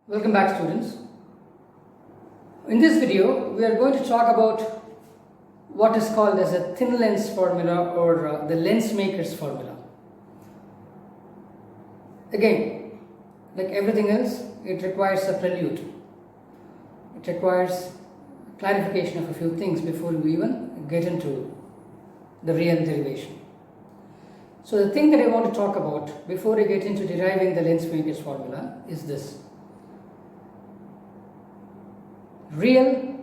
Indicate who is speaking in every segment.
Speaker 1: Welcome back, students. In this video we are going to talk about what is called as a thin lens formula or the lens maker's formula. Again, like everything else, it requires a prelude. It requires clarification of a few things before we even get into the real derivation. So the thing that I want to talk about before I get into deriving the lens maker's formula is this: real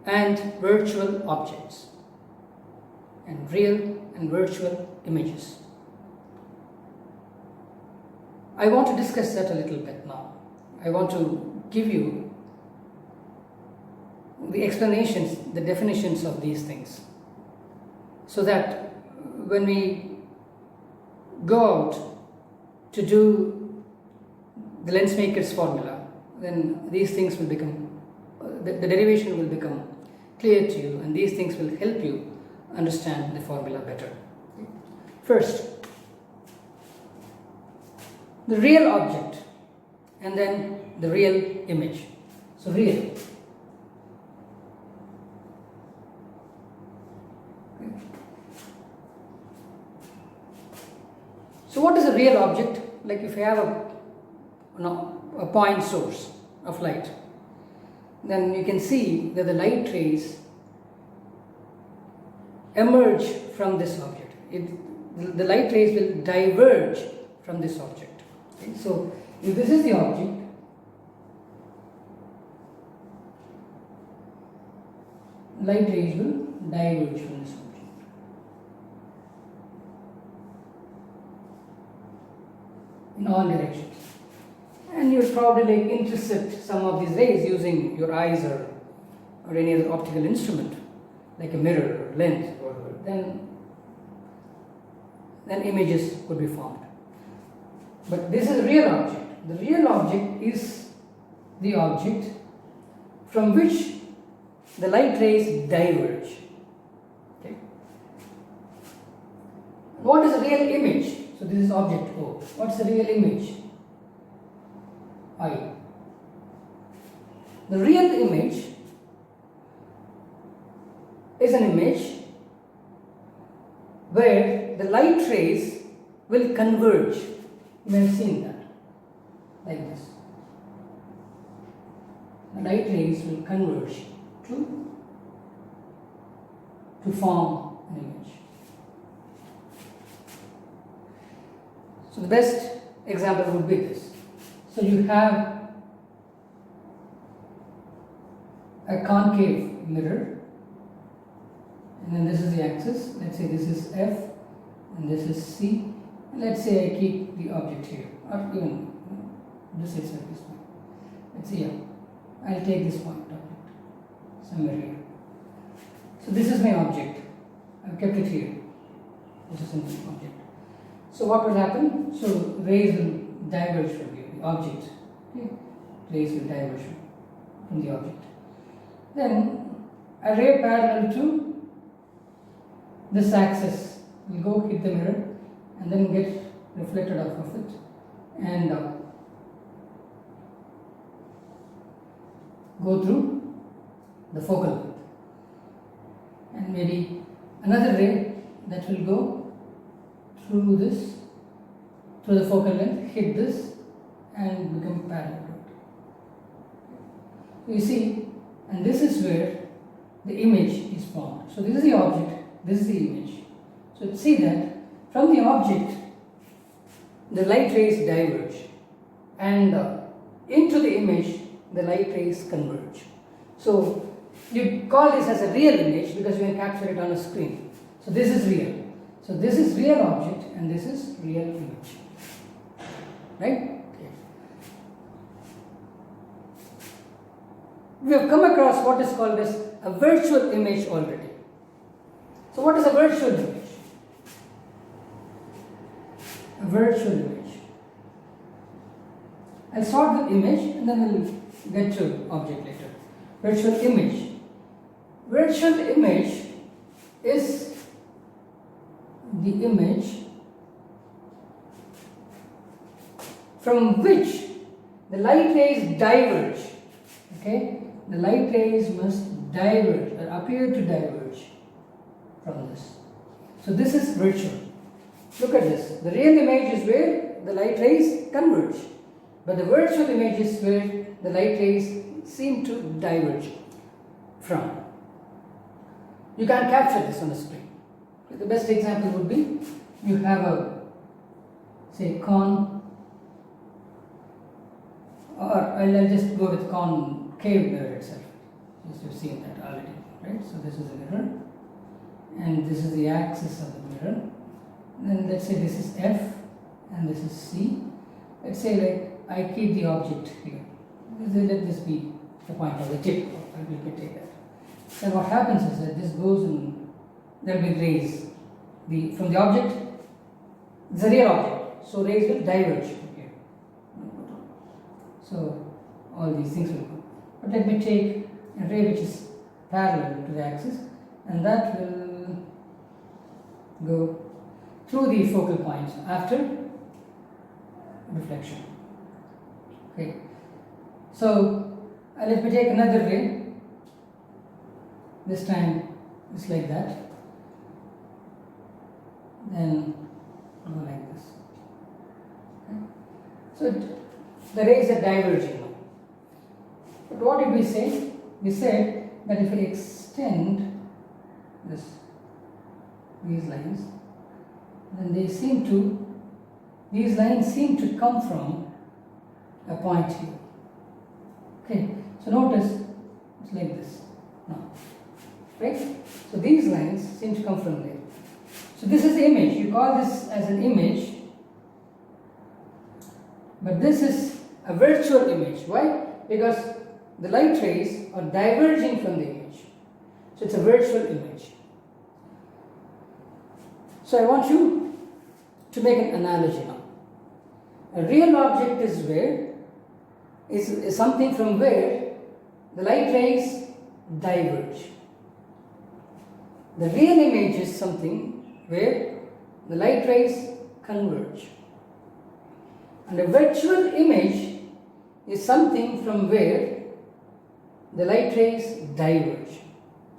Speaker 1: and virtual objects and real and virtual images. I want to discuss that a little bit now. I want to give you the explanations, the definitions of these things, so that when we go out to do the lens maker's formula, then these things will become, the derivation will become clear to you, and these things will help you understand the formula better. First, the real object and then the real image. So real. So what is a real object? Like if you have a point source of light, then you can see that the light rays emerge from this object. The light rays will diverge from this object. Okay? So if this is the object, light rays will diverge from this object. In all directions. And you will probably intercept some of these rays using your eyes or any other optical instrument, like a mirror or lens or whatever. Then images could be formed. But this is a real object. The real object is the object from which the light rays diverge. Okay. What is a real image? So this is object O. What's the real image? I. The real image is an image where the light rays will converge. You may have seen that, like this. The light rays will converge to form an image. So the best example would be this. So you have a concave mirror, and then this is the axis. Let's say this is F and this is C. And let's say I keep the object here, or even this itself is fine. Let's see here. I'll take this point object somewhere here. So this is my object. I've kept it here. This is an object. So what will happen? So rays will diverge from here, the object. Okay? Rays will diverge from the object. Then a ray parallel to this axis will go hit the mirror and then get reflected off of it and go through the focal length. And maybe another ray that will go through the focal length, hit this and become parallel to it. You see, and this is where the image is formed. So this is the object, this is the image. So see that from the object the light rays diverge, and into the image the light rays converge. So you call this as a real image because you can capture it on a screen. So this is real. So this is real object and this is real image. Right? Okay. We have come across what is called as a virtual image already. So what is a virtual image? A virtual image. I'll start with image and then we'll get to object later. Virtual image. Virtual image is the image from which the light rays diverge. Okay, the light rays must diverge or appear to diverge from this. So this is virtual. Look at this. The real image is where the light rays converge, but the virtual image is where the light rays seem to diverge from. You can't capture this on the screen. The best example would be you have a, say, cone, or I'll just go with concave mirror itself. Yes, you've seen that already, right? So this is a mirror, and this is the axis of the mirror. Then let's say this is F and this is C. Let's say like I keep the object here. Let this be the point of the tip. Let me take that. Then what happens is that this goes and there will be rays. From the object, it's a real object, so rays will diverge from here. So all these things will go. But let me take a ray which is parallel to the axis, and that will go through the focal point after reflection. Okay. So let me take another ray. This time it's like that. Then go like this. Okay. So the rays are diverging now. But what did we say? We said that if we extend these lines, then these lines seem to come from a point here. Okay, so notice it's like this now, right? So these lines seem to come from there. So this is the image. You call this as an image, but this is a virtual image. Why? Because the light rays are diverging from the image. So it's a virtual image. So I want you to make an analogy now. A real object is something from where the light rays diverge. The real image is something where the light rays converge. And a virtual image is something from where the light rays diverge.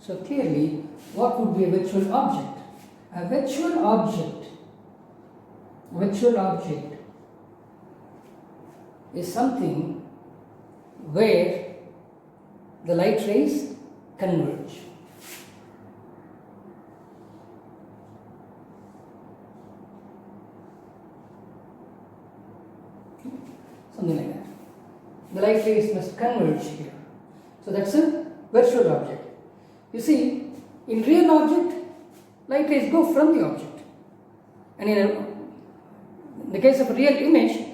Speaker 1: So clearly, what would be a virtual object? A virtual object is something where the light rays converge. Something like that. The light rays must converge here. So that's a virtual object. You see, in real object, light rays go from the object. And in the case of a real image,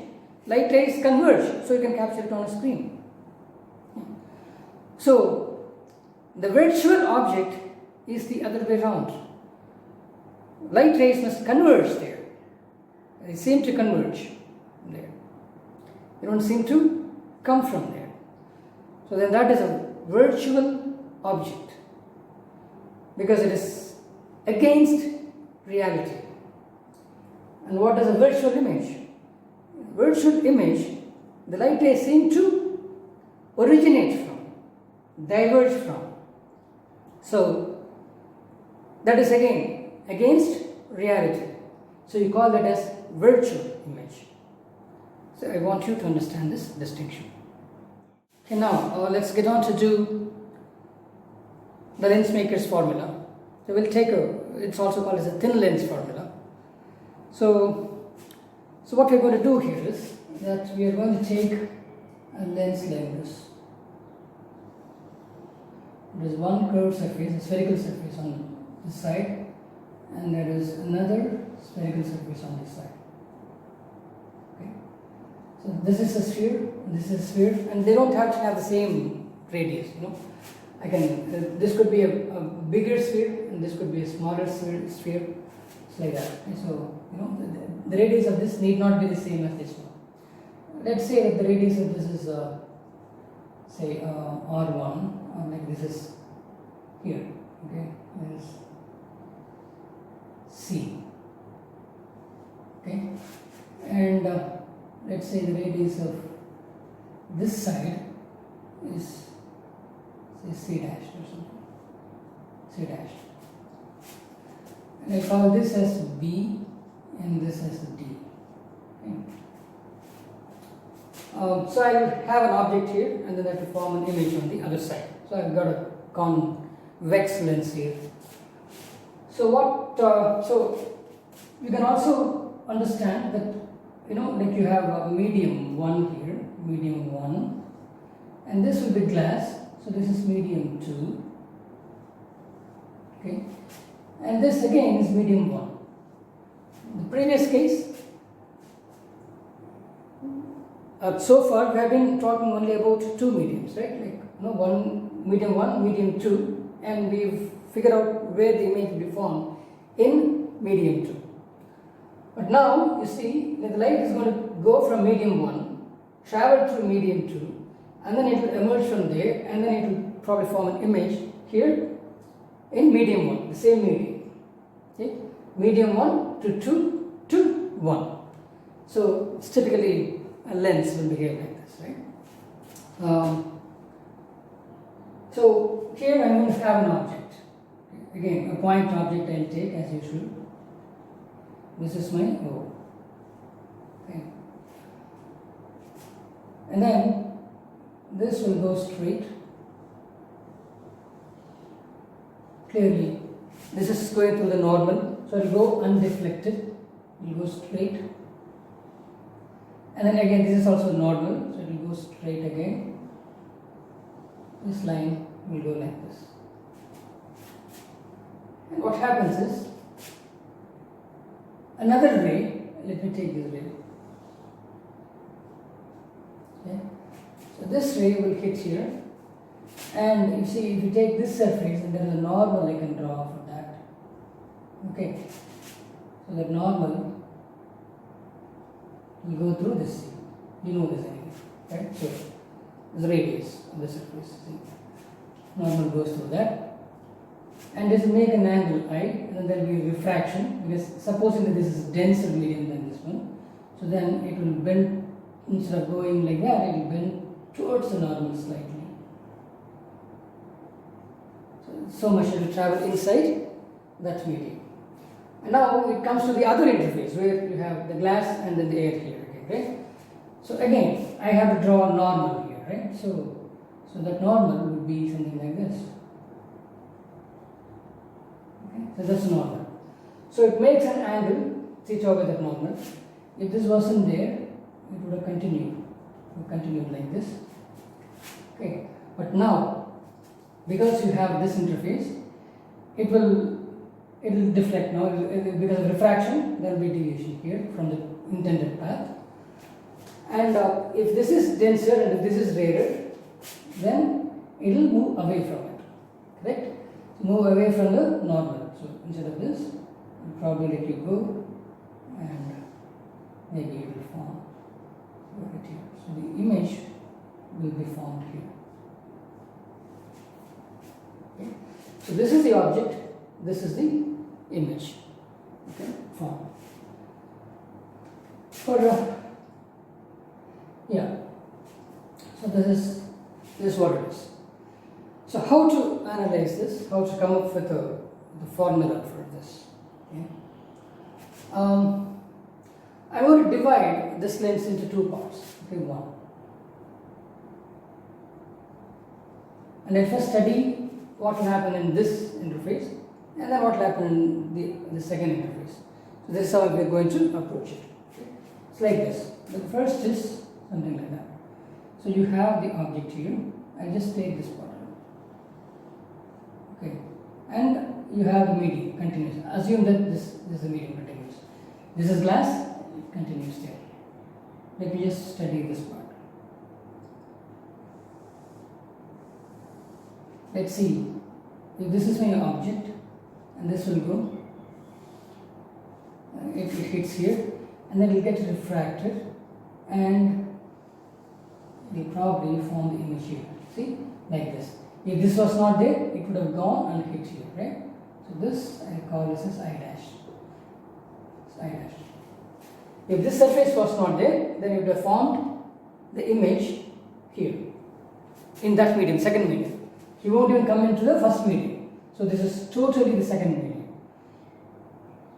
Speaker 1: light rays converge, so you can capture it on a screen. So, the virtual object is the other way around. Light rays must converge there. They seem to converge there. They don't seem to come from there. So then that is a virtual object, because it is against reality. And what is a virtual image? Virtual image, the light rays seem to originate from, diverge from. So that is again against reality. So you call that as virtual image. So I want you to understand this distinction. Okay, now let's get on to do the lens maker's formula. So we'll take it's also called as a thin lens formula. So what we're going to do here is that we are going to take a lens like this. There is one curved surface, a spherical surface on this side, and there is another spherical surface on this side. Okay. So this is a sphere, this is a sphere, and they don't have to have the same radius. I can. This could be a bigger sphere, and this could be a smaller sphere. It's like that. And so the radius of this need not be the same as this one. Let's say that the radius of this is say R1, or like this is here. Okay, is C. Okay, and let's say the radius of this side is say C dash or something, C dash, and I call this as B and this as D. Okay. So I will have an object here and then I have to form an image on the other side. So I've got a convex lens here. So so you can also understand that, like you have a medium 1 here, medium 1, and this will be glass, so this is medium 2, okay, and this again is medium 1. In the previous case, so far we have been talking only about two mediums, right? Like medium 1, medium 2, and we've figured out where the image will be formed in medium 2. But now you see that the light is going to go from medium 1, travel through medium 2, and then it will emerge from there, and then it will probably form an image here in medium 1, the same medium. Okay? Medium 1 to 2 to 1. So it's typically a lens will behave like this, right? So here I'm going to have an object. Again, a point object I'll take as usual. This is my O. Okay. And then this will go straight. Clearly, this is going through the normal, so it will go undeflected. It will go straight. And then again, this is also normal, so it will go straight again. This line will go like this. And what happens is, another ray, let me take this ray. Okay. So this ray will hit here, and you see, if you take this surface, and there is a normal I can draw for that. Okay. So that normal will go through this thing. You know this anyway, right? So this radius of the surface. See? Normal goes through that. And this will make an angle I, and then there will be refraction, because supposing that this is denser medium than this one, so then it will bend, instead of going like that, it will bend towards the normal slightly. So much it will travel inside that medium. And now it comes to the other interface where you have the glass and then the air here, okay, right? So again, I have to draw a normal here, right? So that normal would be something like this. So that's normal. So it makes an angle theta over that normal. If this wasn't there, it would have continued. It would continue like this. Okay. But now, because you have this interface, it will deflect now. Because of refraction, there will be deviation here from the intended path. And if this is denser and if this is rarer, then it will move away from it. Correct? Move away from the normal. So instead of this, I'll probably let you go, and maybe it will form right here. So the image will be formed here. Okay. So this is the object, this is the image. Okay, form. So this is what it is. So how to analyze this? How to come up with the formula for this? Okay. I want to divide this lens into two parts. Okay, one. And I first study what will happen in this interface, and then what will happen in the second interface. So this is how we are going to approach it. Okay. It's like this. The first is something like that. So you have the object here. I just take this part. Okay, and you have the medium continuous. Assume that this is the medium continuous. This is glass, it continues there. Let me just study this part. Let's see, if this is my object, and this will go, it hits here, and then it will get refracted, and it will probably form the image here. See, like this. If this was not there, it would have gone and hit here, right? So this, I call this as I dash. It's I dash. If this surface was not there, then it would have formed the image here in that medium, second medium. He won't even come into the first medium. So this is totally the second medium.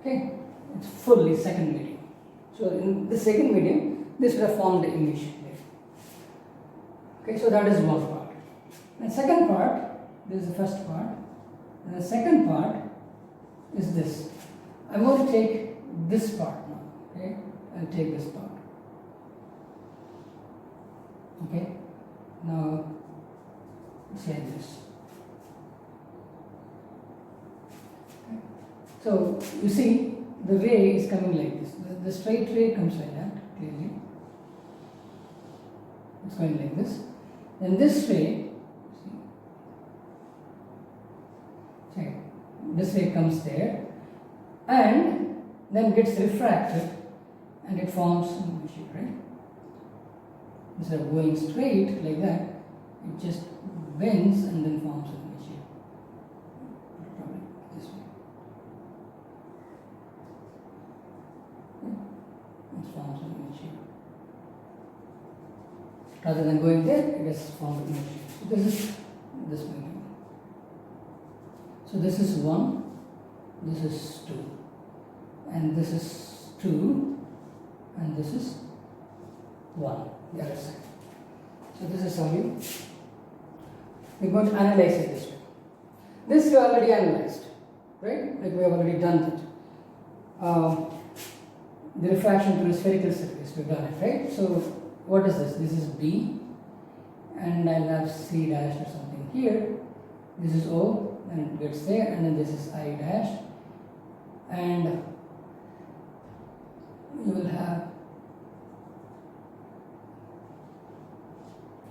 Speaker 1: Okay, it's fully second medium. So in the second medium, this would have formed the image there. Okay, so that is one part. And second part, this is the first part. And the second part is this. I'm going to take this part now. Okay, I'll take this part. Okay, now change this. Okay. So you see the ray is coming like this. The straight ray comes like that, clearly. It's going like this. Then this ray, see, this ray comes there and then gets refracted and it forms an image here, right? Instead of going straight like that, it just bends and then forms an image here. Probably this way. It forms an image here. Rather than going there, it is formed an image here. So this is this medium. So this is 1, this is 2, and this is 2, and this is 1, the other side. So this is how we're going to analyze it this way. This we already analyzed, right? Like we have already done that. The refraction through a spherical surface, we've done it, right? So what is this? This is B, and I'll have C dash or something here. This is O, and it gets there, and then this is I dash, and you will have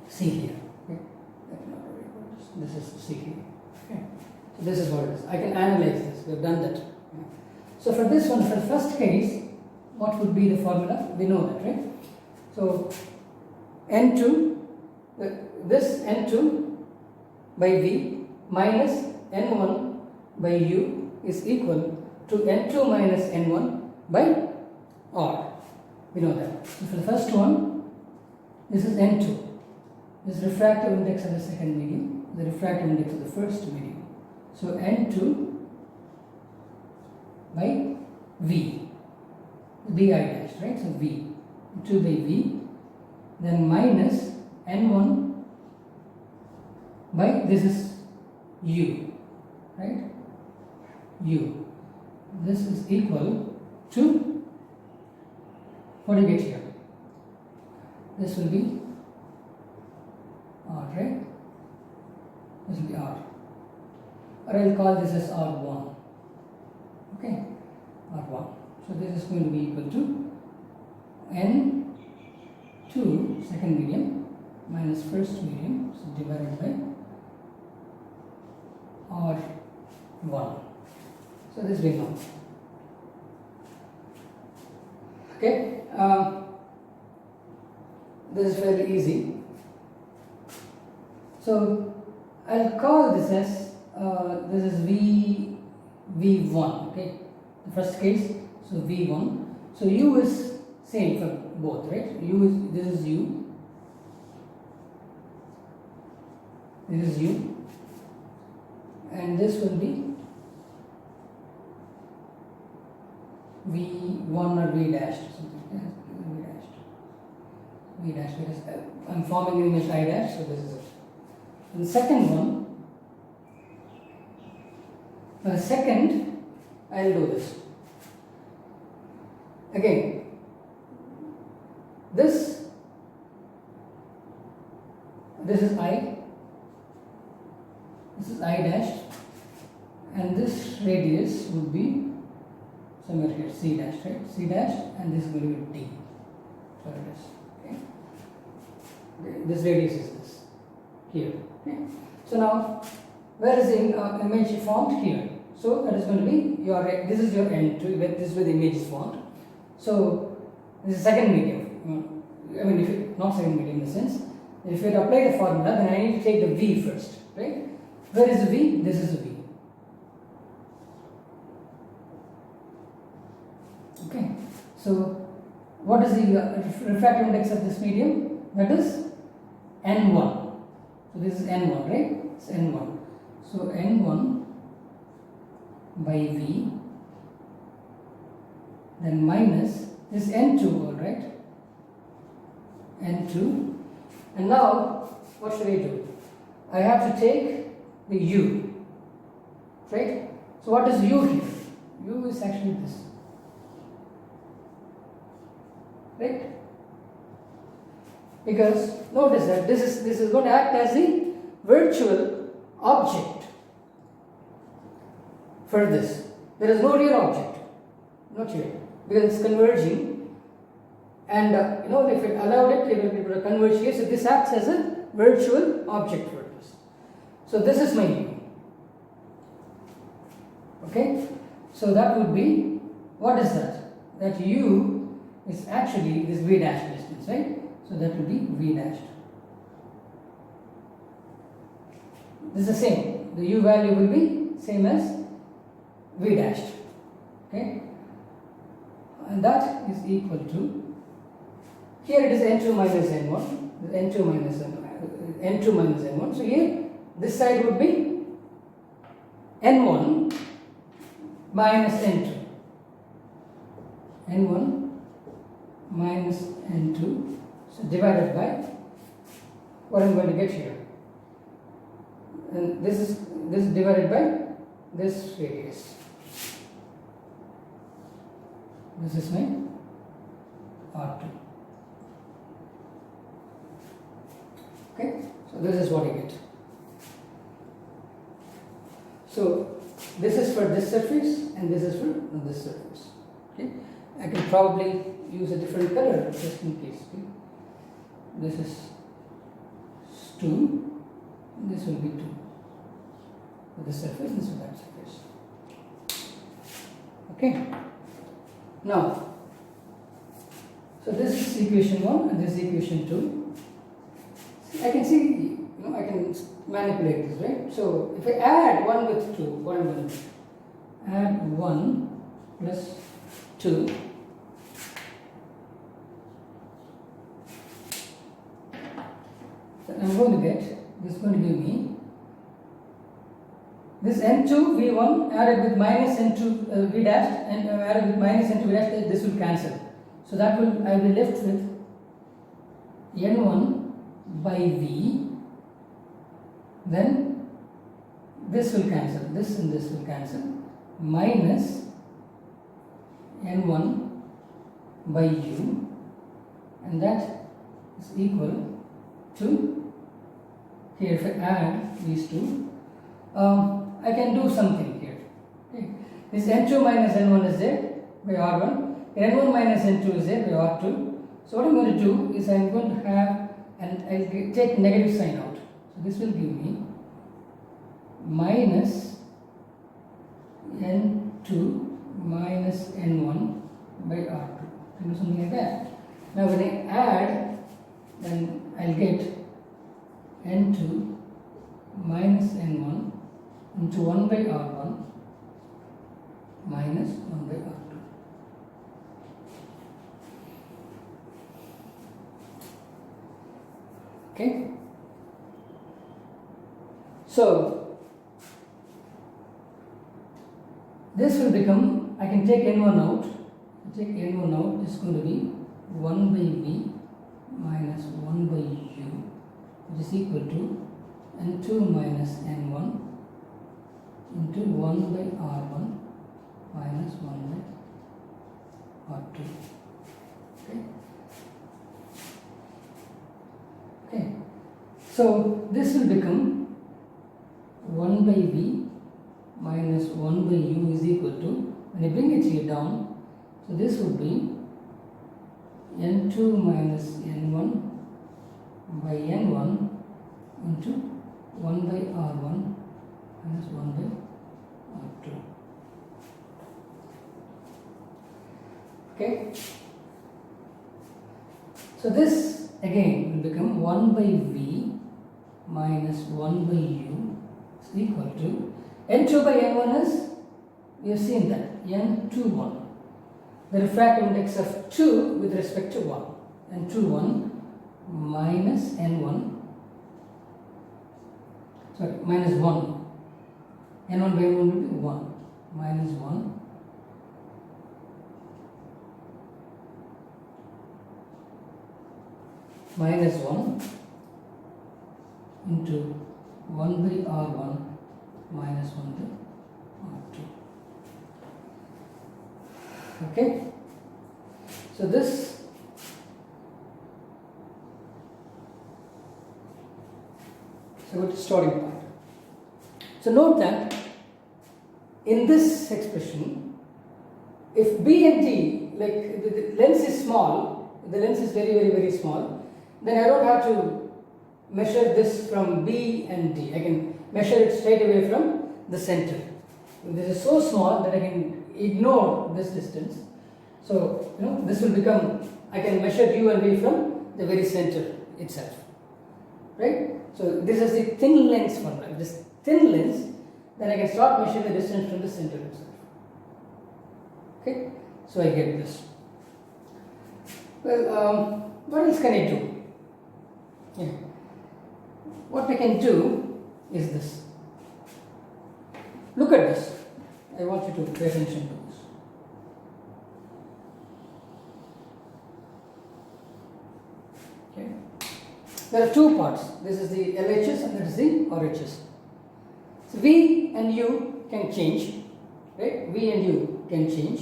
Speaker 1: C here. Okay? This is C here. Okay? So this is what it is. I can analyze this. We've done that. Okay? So for this one, for the first case, what would be the formula? We know that, right? So N2, this N2 by V minus N1 by U is equal to N2 minus N1 by R. We know that. So for the first one, this is N2. This is refractive index of the second medium, the refractive index of the first medium. So N2 by V, di dash, right? So V, 2 by V, then minus N1 by, this is U, right? U. This is equal to, what do you get here? This will be R, right? This will be R. Or I'll call this as R1. Okay? R1. So this is going to be equal to N2 second medium minus first medium, so divided by R1. So this we know. Okay? This is fairly easy. So I'll call this as this is V1, okay, the first case. So V1. So U is same for both, right? U is, this is U, this is U, and this will be V1 or V dash or something. Yeah, V dash because I'm forming an image I dash, so this is it. And the second one, for the second, I'll do this. Again, this is I, this is I dash, and this radius would be somewhere here, C dash, right? C dash, and this will be D. So it is, okay? This radius is this, here. Okay. So now, where is the image formed? Here. So that is going to be your, this is your N2, this is where the image is formed. So this is second medium. I mean, if it, not second medium in the sense, if you apply the formula, then I need to take the V first, right? Where is the V? This is the V. Okay. So what is the refractive index of this medium? That is n1. So this is n1, right? It's n1. So n1 by v, then minus this n2, all right? n2. And now what should I do? I have to take the u, right? So what is u here? U is actually this, right? Because notice that this is going to act as the virtual object for this. There is no real object, not here, because it's converging. And you know, if it allowed it, it will be able to converge here. So this acts as a virtual object for this. So this is my u. Okay, so that would be, what is that? That u is actually this v dash distance, right? So that will be v dashed. This is the same. The u value will be same as v dashed. Okay, and that is equal to, here it is n2 minus n1, n2 minus n2 minus n1. So here this side would be n1 minus n2, n1 minus n2, so divided by what I'm going to get here, and this is divided by this radius. This is my R2. Okay, so this is what I get. So this is for this surface and this is for this surface. Okay, I can probably use a different color just in case. Okay? This is 2, this will be 2 for this surface, this for that surface. Okay, now, so this is equation 1 and this is equation 2. I can see, you know, I can manipulate this, right? So if I add 1 with 2, what am I going to do? Add 1 plus 2. So I'm going to get, this is going to give me this n2 v1 added with minus n2 v dash and added with minus n2 v dash, this will cancel. So that will, I will be left with n1 by v, then this will cancel, this and this will cancel, minus n1 by u, and that is equal to, here if I add these two, I can do something here. Okay. This n2 minus n1 is there by r1, n1 minus n2 is there by r2. So what I'm going to do is I'm going to have, and I'll take negative sign out. So this will give me minus n2 minus n1 by r2. Can do something like that. Now when I add, then I'll get n2 minus n1 into 1 by r1 minus 1 by r2. Okay, so this will become, I can take n1 out, it's going to be 1 by v minus 1 by u, which is equal to n2 minus n1 into 1 by r1 minus 1 by r2. Okay. Okay. So this will become 1 by v minus 1 by u is equal to, when I bring it here down, so this would be n2 minus n1 by n1 into 1 by r1 minus 1 by r2. Okay. So this again will become 1 by v minus 1 by u is equal to, n2 by n1 is, we have seen that, n21. The refractive index of 2 with respect to 1. n21 minus n1 sorry, minus 1. N1 by N1 will be 1. Minus 1. Minus 1 into 1 by R1 minus 1 by R2. Okay? So this is a good starting point. So note that in this expression, if B and T, like the lens is small, the lens is very small, then I don't have to measure this from B and D. I can measure it straight away from the center. This is so small that I can ignore this distance. So, this will become, I can measure U and V from the very center itself. Right? So, this is the thin lens formula. This thin lens, then I can start measuring the distance from the center itself. Okay? So, I get this. Well, what else can I do? Yeah. What I can do is this. Look at this. I want you to pay attention to this. Okay. There are two parts. This is the LHS and that is the RHS. So V and U can change, right? V and U can change.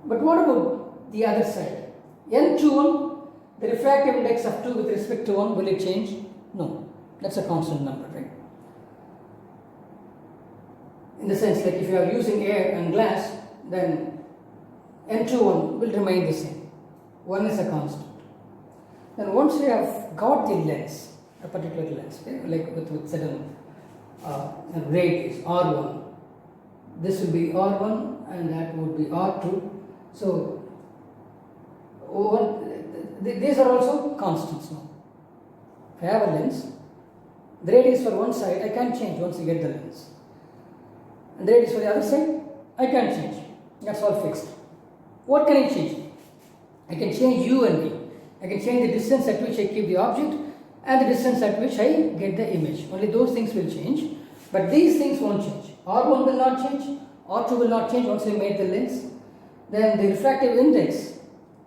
Speaker 1: But what about the other side? N21, the refractive index of 2 with respect to 1, will it change? No. That's a constant number, right? In the sense, like if you are using air and glass, then N21 will remain the same. 1 is a constant. Then once you have got the lens, a particular lens, okay, like with certain rate is R1, this will be R1 and that would be R2. So, these are also constants now. If I have a lens, the radius for one side I can't change once you get the lens. And the radius for the other side, I can't change. That's all fixed. What can I change? I can change U and V. I can change the distance at which I keep the object and the distance at which I get the image. Only those things will change. But these things won't change. R1 will not change. R2 will not change once I made the lens. Then the refractive index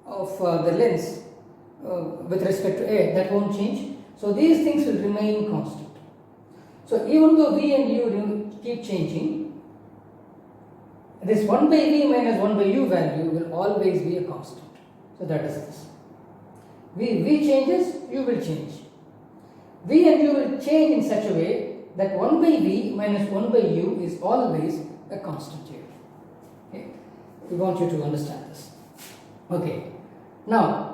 Speaker 1: of the lens with respect to air, that won't change. So these things will remain constant. So even though V and U keep changing, this 1 by V minus 1 by U value will always be a constant. So that is this. V changes, U will change. V and U will change in such a way that 1 by V minus 1 by U is always a constant here. Okay? We want you to understand this. Okay. Now,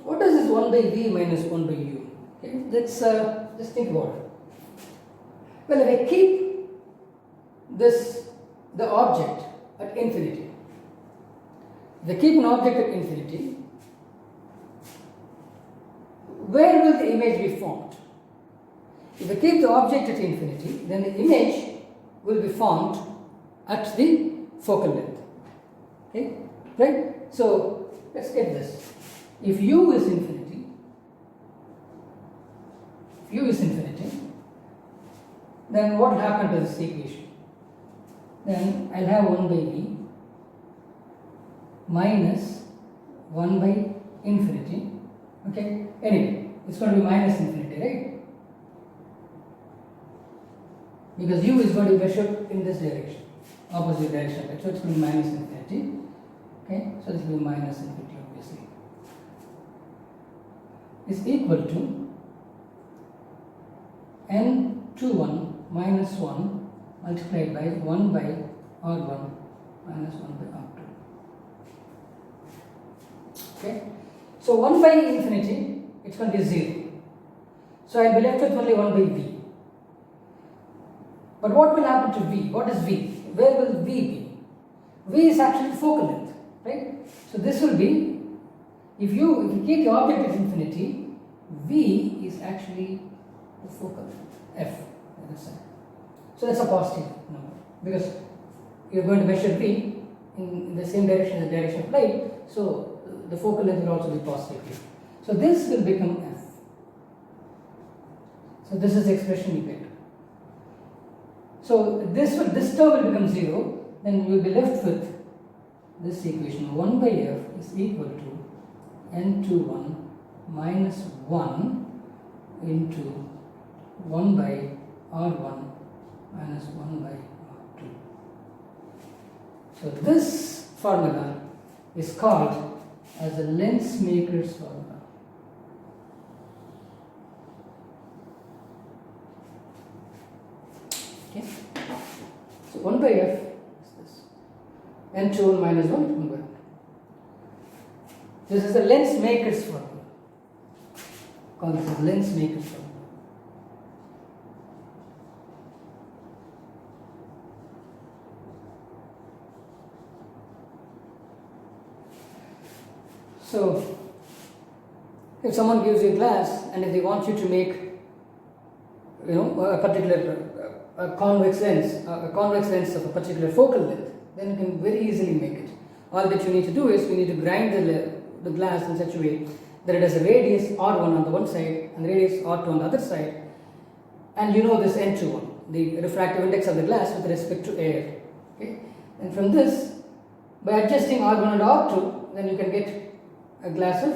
Speaker 1: what does this 1 by V minus 1 by U? Okay, let's just think about it. Well, if I keep the object at infinity, if I keep an object at infinity, where will the image be formed? If I keep the object at infinity, then the image will be formed at the focal length. Okay, right? So let's get this. If U is infinity, then what will happen to this equation? Then I'll have 1 by V minus 1 by infinity. Okay, anyway, it's going to be minus infinity, right? Because U is going to be measured in this direction, opposite direction, right? So it's going to be minus infinity. Okay, so this will be minus infinity, obviously. Is equal to N21 minus 1 multiplied by 1 by R1 minus 1 by R2. Okay, so 1 by infinity, it's going to be 0. So I'll be left with only 1 by V. But what will happen to V? What is V? Where will V be? V is actually focal length, right? So this will be, if you keep the object at infinity, V is actually the focal length, F. So that's a positive number because you're going to measure V in the same direction as the direction of light, so the focal length will also be positive here. So this will become F. So this is the expression you get. So this term will become 0, then you will be left with this equation. 1 by f is equal to n21 minus 1 into 1 by r1 minus 1 by r2. So this formula is called as the Lensmaker's formula. Okay. So 1 by f is this. n21 minus 1 by 1. This is the Lensmaker's formula. Called as the Lensmaker's formula. So, if someone gives you a glass and if they want you to make, a particular convex lens of a particular focal length, then you can very easily make it. All that you need to do is we need to grind the glass in such a way that it has a radius r1 on the one side and radius r2 on the other side, and you know this n21, the refractive index of the glass with respect to air. Okay? And from this, by adjusting r1 and r2, then you can get a glass of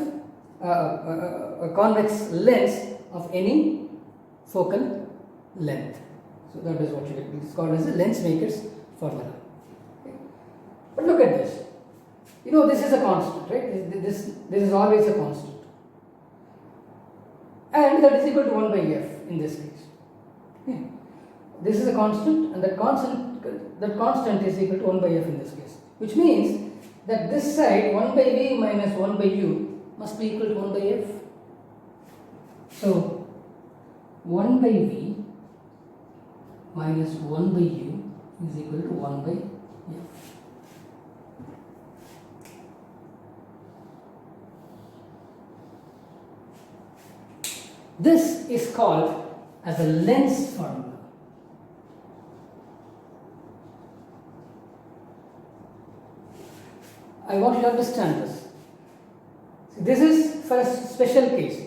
Speaker 1: a convex lens of any focal length. So that is what you get. It's called as the Lensmaker's formula. Okay. But look at this. This is a constant, right? This is always a constant, and that is equal to 1 by f in this case. Okay. This is a constant, and that constant is equal to 1 by f in this case, which means that this side 1 by v minus 1 by u must be equal to 1 by f. So 1 by v minus 1 by u is equal to 1 by f. This is called as a lens formula. I want you to understand this. See, this is for a special case.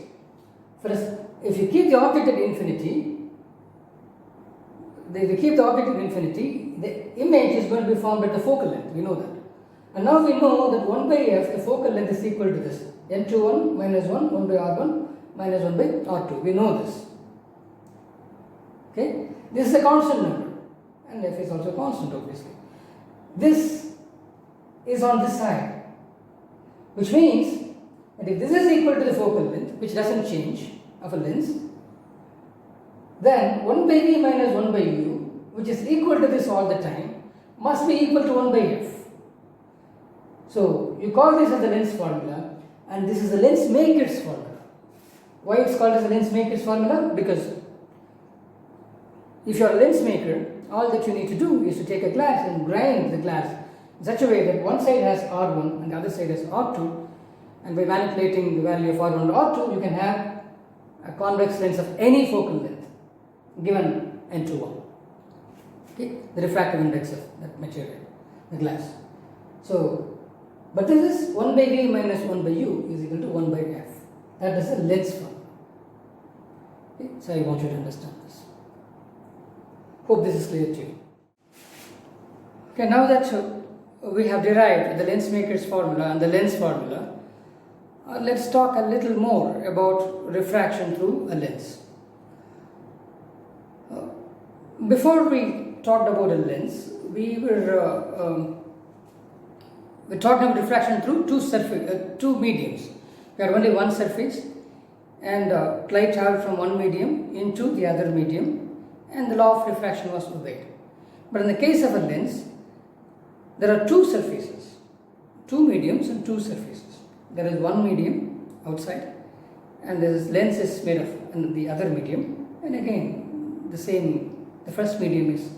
Speaker 1: If you keep the object at infinity, the image is going to be formed at the focal length. We know that. And now we know that 1 by f, the focal length is equal to this. n21 minus 1, 1 by r1 minus 1 by r2. We know this. Okay? This is a constant number. And f is also constant, obviously. This is on this side, which means that if this is equal to the focal length, which doesn't change, of a lens, then 1 by v minus 1 by u, which is equal to this all the time, must be equal to 1 by f. So you call this as the lens formula, and this is the Lensmaker's formula. Why it's called as the Lensmaker's formula? Because if you are a lens maker, all that you need to do is to take a glass and grind the glass in such a way that one side has R1 and the other side has R2, and by manipulating the value of R1 and R2, you can have a convex lens of any focal length given n21. Okay, the refractive index of that material, the glass. So, but this is 1 by v minus 1 by u is equal to 1 by f. That is the lens formula. Okay, so I want you to understand this. Hope this is clear to you. Okay, now that we have derived the Lensmaker's formula and the lens formula, let's talk a little more about refraction through a lens. Before we talked about a lens, we were talking about refraction through two mediums. We had only one surface, and light traveled from one medium into the other medium, and the law of refraction was obeyed. But in the case of a lens, there are two surfaces, two mediums and two surfaces. There is one medium outside, and this lens is made of the other medium, and again the first medium is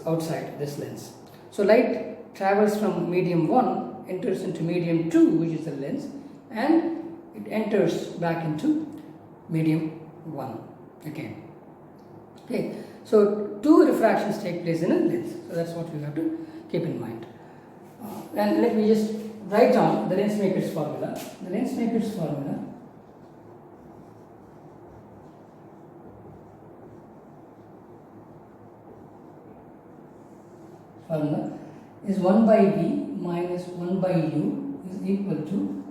Speaker 1: outside this lens. So light travels from medium 1, enters into medium 2, which is the lens, and it enters back into medium 1 again. Okay, so two refractions take place in a lens. So that's what you have to keep in mind. And let me just write down the Lensmaker's formula. The Lensmaker's formula formula is 1 by V minus 1 by U is equal to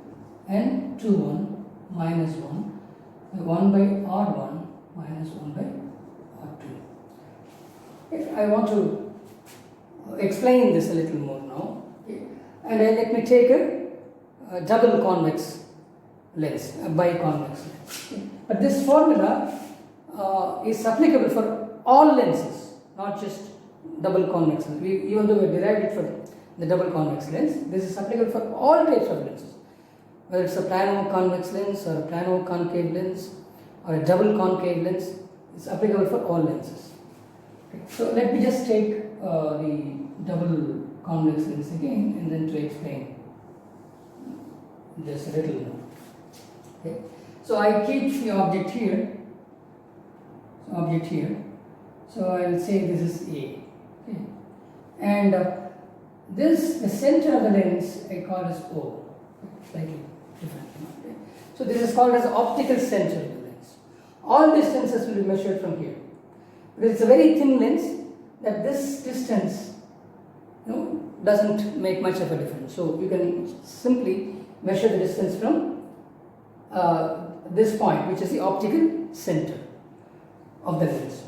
Speaker 1: N21 minus 1, 1 by R1 minus 1 by R2. Okay, I want to explain this a little more now. Okay. And let me take a double convex lens, a biconvex lens. Okay. But this formula is applicable for all lenses, not just double convex lens. Even though we derived it for the double convex lens, this is applicable for all types of lenses. Whether it's a plano convex lens or a plano concave lens or a double concave lens, it's applicable for all lenses. Okay. So let me just take the double convex lens again and then to explain just a little more. Okay. So I keep the object here. So I will say this is A. Okay. And this, the center of the lens, I call as O. Slightly different. Okay. So this is called as the optical center of the lens. All distances will be measured from here. Because it's a very thin lens, that this distance doesn't make much of a difference. So you can simply measure the distance from this point, which is the optical center of the lens.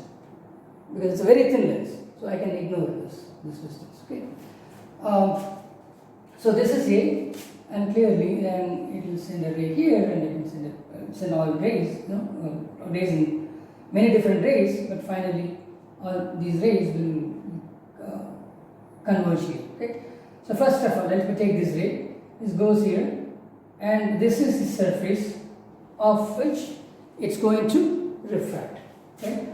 Speaker 1: Because it's a very thin lens, so I can ignore this distance. Okay. So this is A, and clearly then it will send a ray here, and it can send all rays, rays in many different rays, but finally all these rays will converge here. Okay. So first of all, let me take this ray. This goes here, and this is the surface of which it's going to refract. Okay.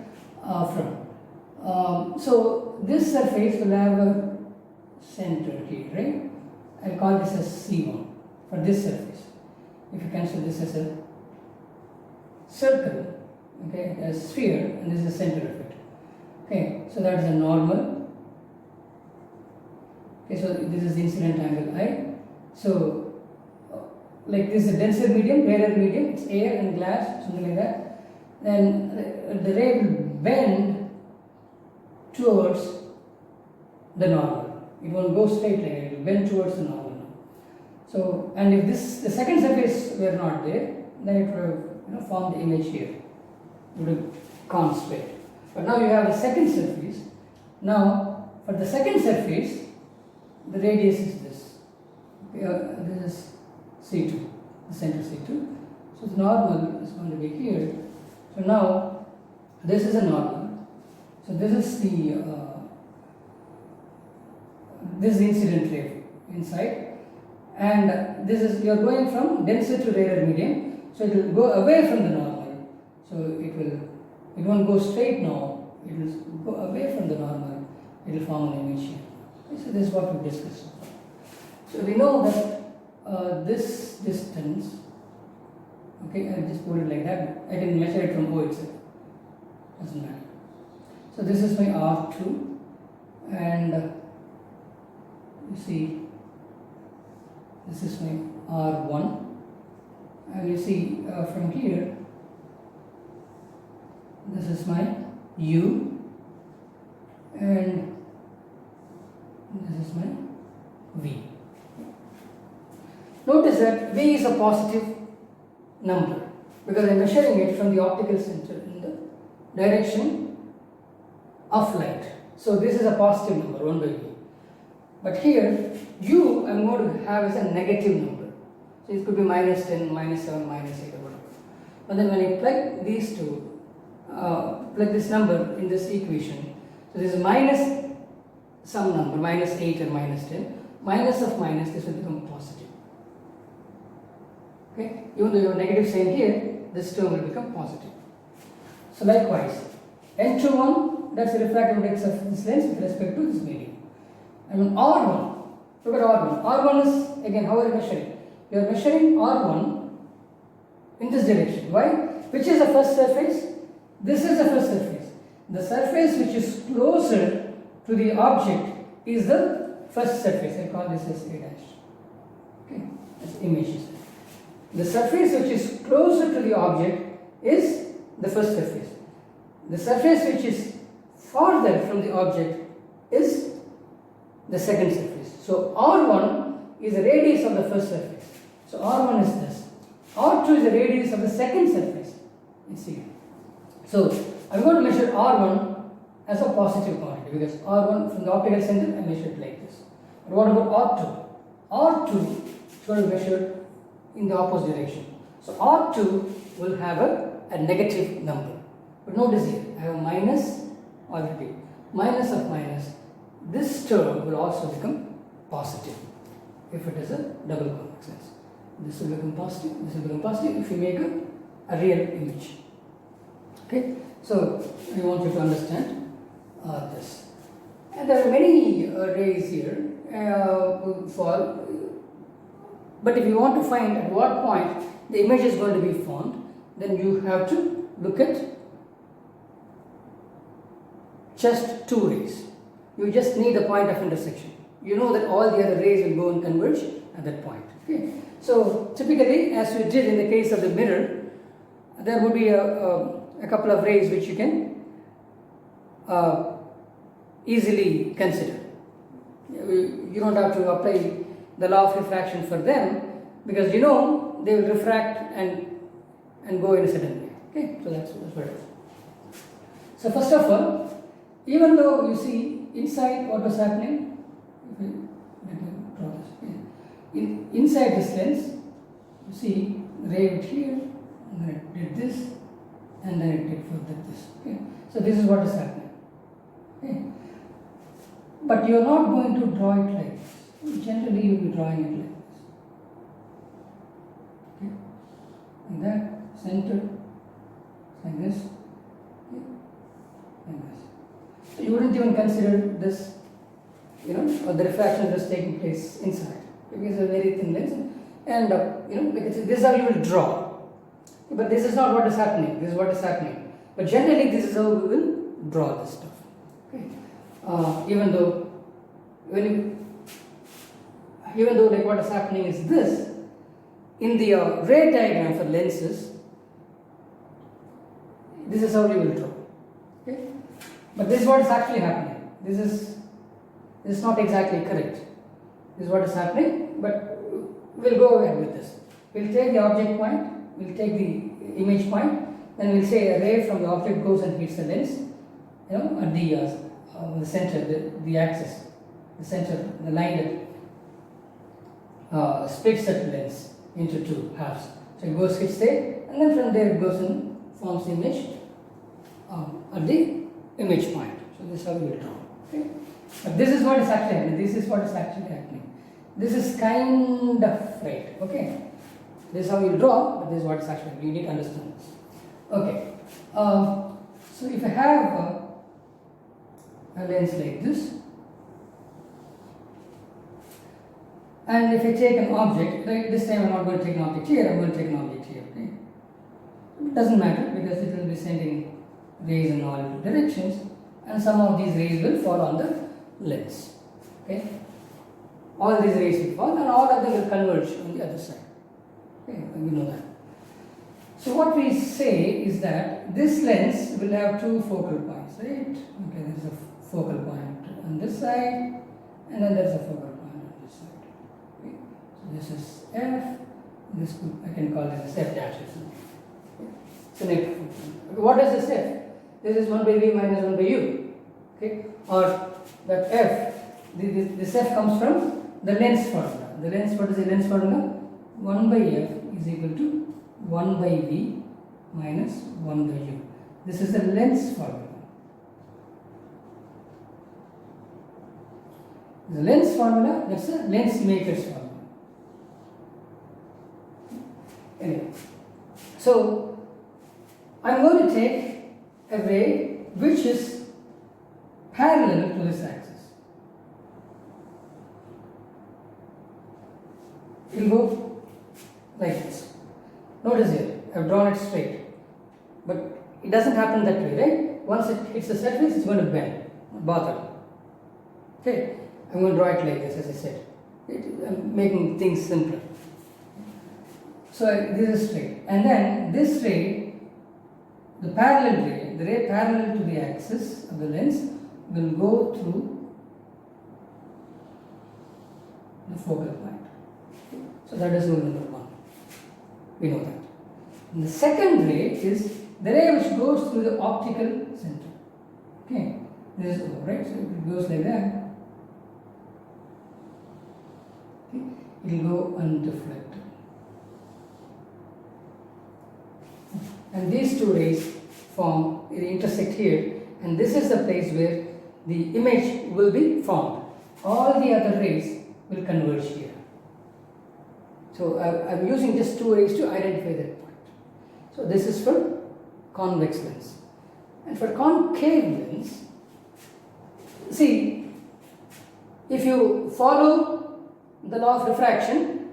Speaker 1: So this surface will have a center here, right? I'll call this as C1 for this surface. If you consider this as a circle, okay, a sphere, and this is the center of it. Okay, so that is a normal. Okay, so this is the incident angle I. So, like this is a denser medium, rarer medium, it's air and glass, something like that. Then the ray will bend towards the normal. It won't go straight like that, it will bend towards the normal. So, and if the second surface were not there, then it would have formed the image here. It would have gone straight. But now you have a second surface. Now, for the second surface, the radius is this. This is C2, the center C2. So the normal is going to be here. So now, this is a normal. So this is the incident ray inside, and this is, you are going from denser to rarer medium, so it will go away from the normal. So it won't go straight now, it will go away from the normal, it will form an image here. Okay, so this is what we discussed. So we know that this distance, okay, I just put it like that, I can measure it from O itself, doesn't matter. So this is my R2, and you see this is my R1, and you see from here this is my U, and this is my V. Notice that V is a positive number because I am measuring it from the optical center in the direction of light. So this is a positive number, 1 by V. But here, U I am going to have as a negative number. So it could be minus 10, minus 7, minus 8 or whatever. But then when you plug these two, plug this number in this equation, so this is minus some number, minus 8 or minus 10, minus of minus, this will become positive. Okay? Even though you have negative sign here, this term will become positive. So likewise, N21, that's the refractive index of this lens with respect to this medium. And R1, look at R1. R1 is, again, how are you measuring? You are measuring R1 in this direction. Why? Which is the first surface? This is the first surface. The surface which is closer to the object is the first surface. I call this as A dash. Okay, as images. The surface which is closer to the object is the first surface. The surface which is farther from the object is the second surface. So R1 is the radius of the first surface. So R1 is this. R2 is the radius of the second surface. You see. So I'm going to measure R1 as a positive quantity because R1 from the optical center I measured like this. But what about R2? R2 is going to be measured in the opposite direction. So R2 will have a negative number. But notice here, I have minus already. Minus of minus. This term will also become positive if it is a double convex lens. This will become positive, this will become positive if you make a real image. Okay, so I want you to understand this. And there are many rays here but if you want to find at what point the image is going to be formed, then you have to look at just two rays. You just need a point of intersection. You know that all the other rays will go and converge at that point. Okay. So typically, as we did in the case of the mirror, there would be a couple of rays which you can easily consider. You don't have to apply the law of refraction for them because you know they will refract and go in a certain way. Okay, so that's what it is. So first of all, even though you see inside what was happening, let me draw this. Inside this lens, you see the ray went here, and then it did this, and then it did further this. Okay, so this is what is happening. Okay, but you are not going to draw it like this. Generally, you will be drawing it like this. Okay, like that, center, like this, okay, like this. So you wouldn't even consider this, or the refraction that is taking place inside because it's a very thin lens, and because this is how you will draw. But this is not what is happening. This is what is happening. But generally, this is how we will draw this stuff. Okay, even though like what is happening is this in the ray diagram for lenses. This is how you will draw. Okay, but this is what is actually happening. This is not exactly correct. This is what is happening, but we'll go ahead with this. We'll take the object point, we'll take the image point, then we'll say a ray from the object goes and hits the lens, at the center, the axis, the center, the line that splits that lens into two halves. So it goes, hits there, and then from there it goes and forms the image at the image point. So this is how we will draw. Okay? But this is what is actually happening. This is what is actually happening. This is kind of right. Okay. This is how you draw, but this is what is actually happening. You need to understand this. Okay. So if I have a lens like this, and if I take an object, right, this time I'm not going to take an object here, I'm going to take an object here. Okay. It doesn't matter because it will be sending rays in all directions, and some of these rays will fall on the lens. Okay. All these rays will fall, and all of them will converge on the other side. Okay, we know that. So what we say is that this lens will have two focal points, right? Okay, there is a focal point on this side, and then there is a focal point on this side. Okay. So this is F. This I can call it as F dash or something. Okay. So next, what is this F? This is 1 by V minus 1 by U. Okay, or that F. This F comes from the lens formula. The lens, what is the lens formula? 1 by F is equal to 1 by V minus 1 by U. This is the lens formula. The lens formula, that's a lens maker's formula. Anyway, so I'm going to take a ray which is parallel to this axis. It will go like this. Notice here, I have drawn it straight, but it doesn't happen that way, right? Once it hits the surface, it's going to bend, bother. Okay, I'm going to draw it like this, as I said. I'm making things simpler. So this is straight, and then this ray, the parallel ray, the ray parallel to the axis of the lens, will go through the focal point. So that is rule number 1. We know that. And the second ray is the ray which goes through the optical center. Okay, this is O, right? So it goes like that. Okay, it will go undeflected. And these two rays form, they intersect here, and this is the place where the image will be formed. All the other rays will converge here. So I'm using just two rays to identify that point. So this is for convex lens. And for concave lens, see, if you follow the law of refraction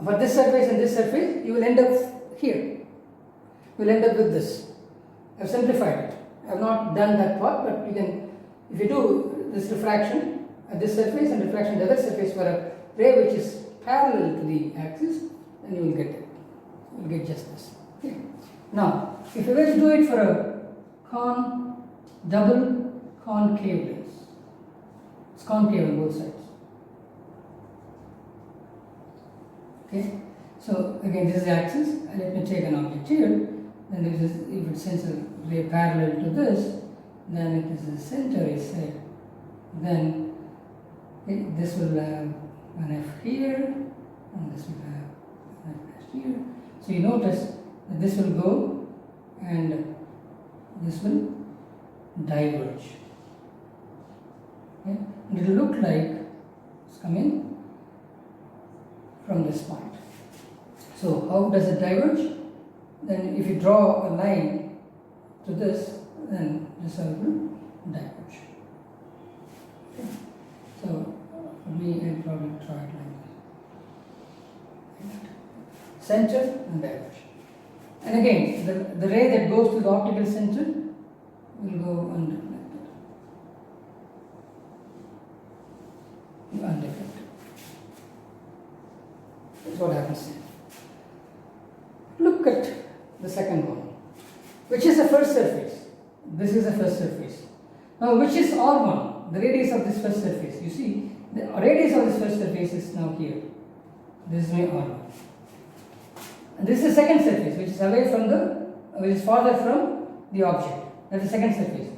Speaker 1: for this surface and this surface, you will end up here. You will end up with this. I have simplified it. I have not done that part, but you can, if you do this refraction at this surface and refraction at the other surface for a ray which is parallel to the axis, then you will get it. You will get just this. Okay. Now, if you were to do it for a double concave lens, it's concave on both sides. Okay. So again, this is the axis, and let me take an object here. Then this is, if it sends a ray parallel to this, then it is the center is said. Then this will have an F here, and this will have an F here. So you notice that this will go and this will diverge. Okay? And it will look like it's coming from this point. So how does it diverge? Then if you draw a line to this, then this will diverge. Okay. So for me, I'll probably draw it like that. Center and diverge. And again, the ray that goes to the optical center will go undeflected. Undeflected. That's what happens here. Look at the second one, which is the first surface. This is the first surface. Now, which is R1, the radius of this first surface? You see, the radius of this first surface is now here. This is my R1. And this is the second surface, which is away from which is farther from the object. That's the second surface.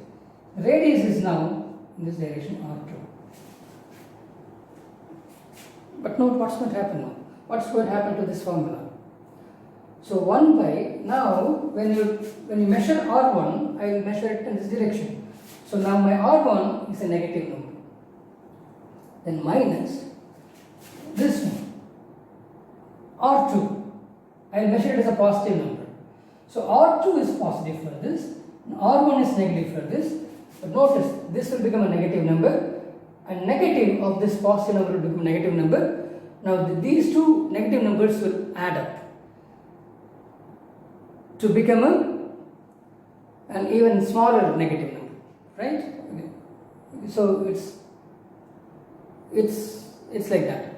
Speaker 1: The radius is now in this direction R2. But note what's going to happen now. What's going to happen to this formula? So 1 by, now when you measure R1, I will measure it in this direction. So now my R1 is a negative number. Then minus this one, R2. I will measure it as a positive number. So R2 is positive for this, and R1 is negative for this. But notice, this will become a negative number, and negative of this positive number will become a negative number. Now these two negative numbers will add up to become an even smaller negative number, right? Okay. So it's like that.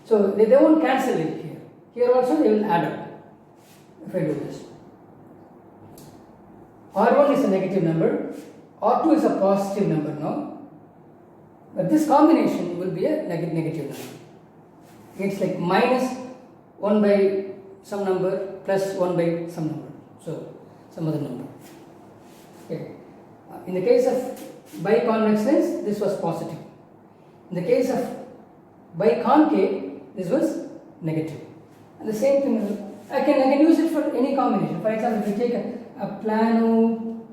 Speaker 1: So they won't cancel it here. Here also they will add up. If I do this, R1 is a negative number, R2 is a positive number now, but this combination will be a negative number. It's like minus 1 by some number plus 1 by some number. So, some other number. Okay. In the case of biconvex lens, this was positive. In the case of biconcave, this was negative. And the same thing, I can use it for any combination. For example, if you take a plano,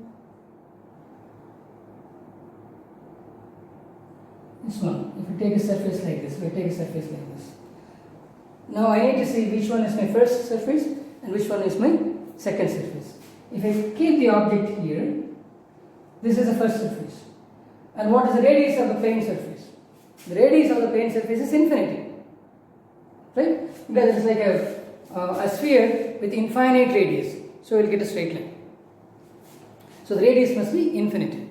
Speaker 1: this one, if you take a surface like this, we take a surface like this. Now I need to see which one is my first surface and which one is my second surface. If I keep the object here, this is the first surface. And what is the radius of the plane surface? The radius of the plane surface is infinity. Right? Because it's like a sphere with infinite radius. So we'll get a straight line. So the radius must be infinity.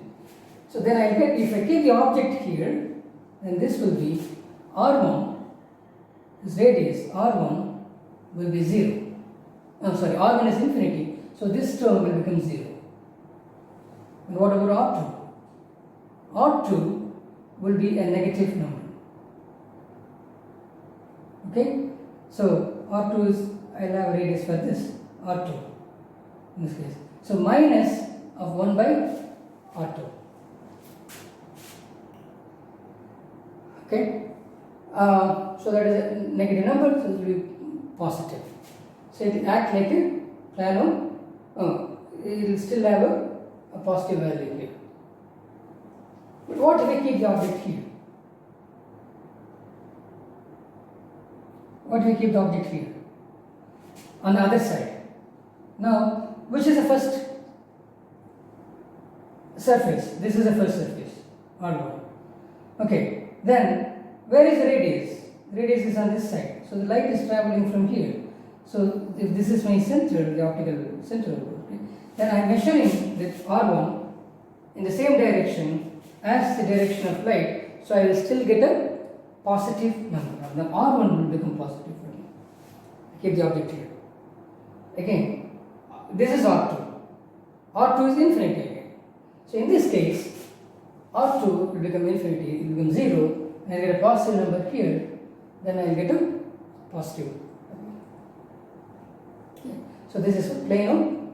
Speaker 1: So then I'll get, if I keep the object here, then this will be R1, this radius R1 will be 0. Oh, sorry, R1 is infinity, so this term will become 0. And what about R2? R2 will be a negative number. Okay, so R2 is, I'll have a radius for this R2 in this case. So minus of 1 by R2. Okay, so that is a negative number, so it will be positive. So it will act like a plano. It will still have a positive value here. But what if I keep the object here? What if I keep the object here? On the other side. Now, which is the first surface? This is the first surface, R1. Okay, then where is the radius? The radius is on this side. So the light is traveling from here. So if this is my center, the optical center, okay, then I am measuring the R1 in the same direction as the direction of light. So I will still get a positive number. The R1 will become positive for me. Keep the object here. Again, this is R2. R2 is infinity again. So in this case, R2 will become infinity, it will become 0, and I get a positive number here, then I will get a positive. Okay. So this is a plano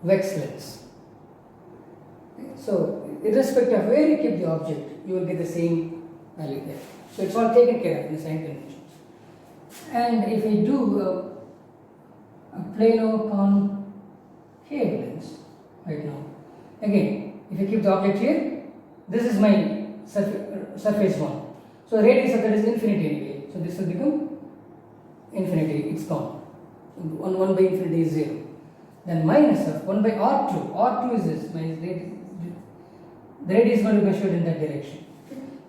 Speaker 1: convex lens. Okay. So irrespective of where you keep the object, you will get the same value there. So it's all taken care of in the sign conventions. And if I do a plano concave lens right now, again, if I keep the object here, this is my surface 1. So the radius of that is infinity anyway. So this will become infinity, it's gone. 1 by infinity is 0. Then minus of 1 by R2. R2 is this, minus radius. The radius is going to be measured in that direction.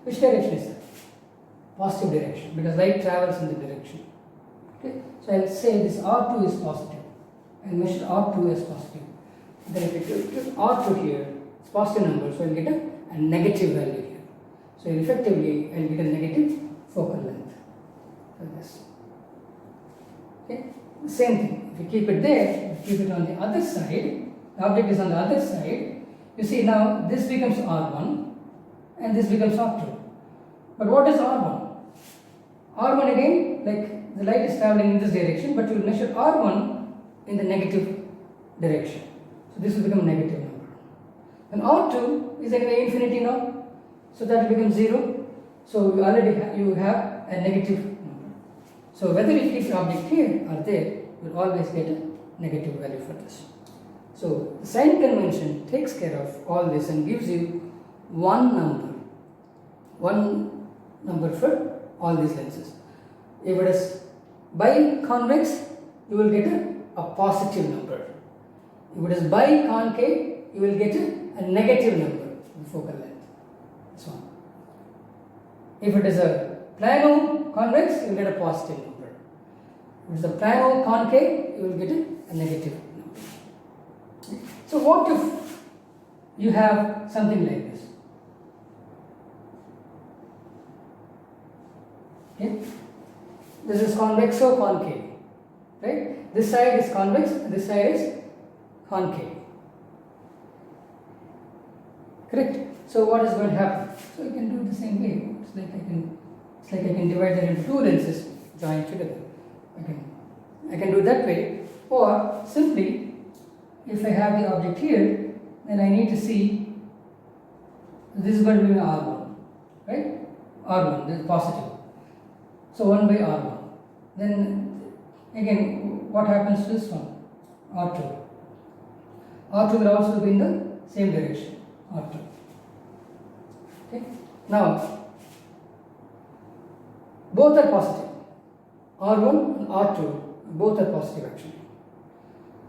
Speaker 1: Which direction is that? Positive direction, because light travels in the direction. Okay, so I'll say this R2 is positive. I'll measure R2 as positive. Then if I put R2 here, it's positive number, so I'll get a negative value here. So effectively, I'll get a negative focal length for this. Okay, the same thing. If you keep it there, if you keep it on the other side, the object is on the other side. You see now this becomes R1 and this becomes R2. But what is R1? R1 again, like the light is traveling in this direction, but you will measure R1 in the negative direction. So this will become a negative number. And R2 is anyway infinity now, so that will become 0. So you already have a negative number. So whether you keep the object here or there, you will always get a negative value for this. So the sign convention takes care of all this and gives you one number for all these lenses. If it is biconvex, you will get a positive number. If it is biconcave, you will get a negative number in focal length. So on. If it is a plano convex, you will get a positive number. If it is a plano concave, you will get a negative number. So what if you have something like this? Okay. This is convexo concave, right? This side is convex, this side is concave. Correct? So what is going to happen? So you can do it the same way. It's like I can divide that into two lenses joined together. I can do it that way, or simply if I have the object here, then I need to see this is going to be my R1, right? R1, this is positive. So 1 by R1. Then again, what happens to this one? R2. R2 will also be in the same direction. R2. Okay. Now, both are positive. R1 and R2 both are positive actually.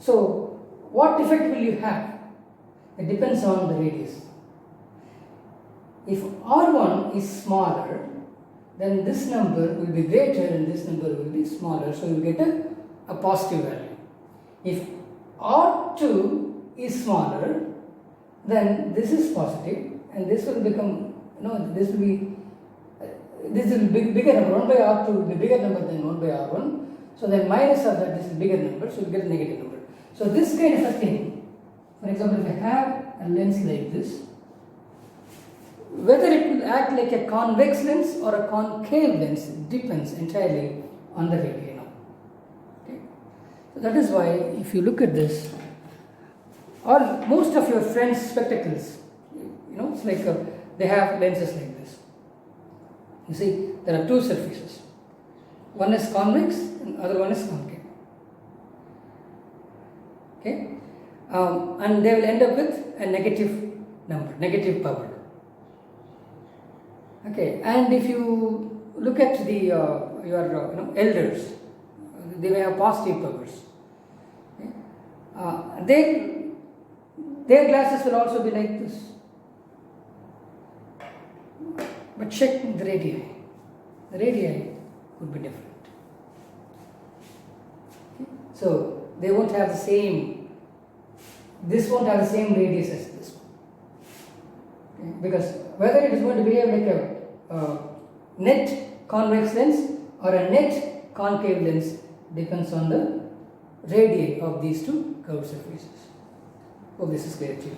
Speaker 1: So, what effect will you have? It depends on the radius. If R1 is smaller, then this number will be greater and this number will be smaller, so you will get a positive value. If R2 is smaller, then this is positive and this will become, this will be bigger number. 1 by R2 will be bigger number than 1 by R1. So then minus of that, this is bigger number, so you get a negative number. So this kind of a thing, for example, if I have a lens like this, Whether it will act like a convex lens or a concave lens depends entirely on the radii now. Okay? So that is why if you look at this, or most of your friends' spectacles, it's like they have lenses like this. You see, there are two surfaces. One is convex and other one is concave. Okay, and they will end up with a negative number, negative power. Okay, and if you look at the your elders, they may have positive powers. Okay? Their glasses will also be like this. But check the radii. The radii could be different. Okay? So they won't have the same. This won't have the same radius as this one. Okay? Because whether it is going to behave like a net convex lens or a net concave lens depends on the radii of these two curved surfaces. Hope this is clear to you.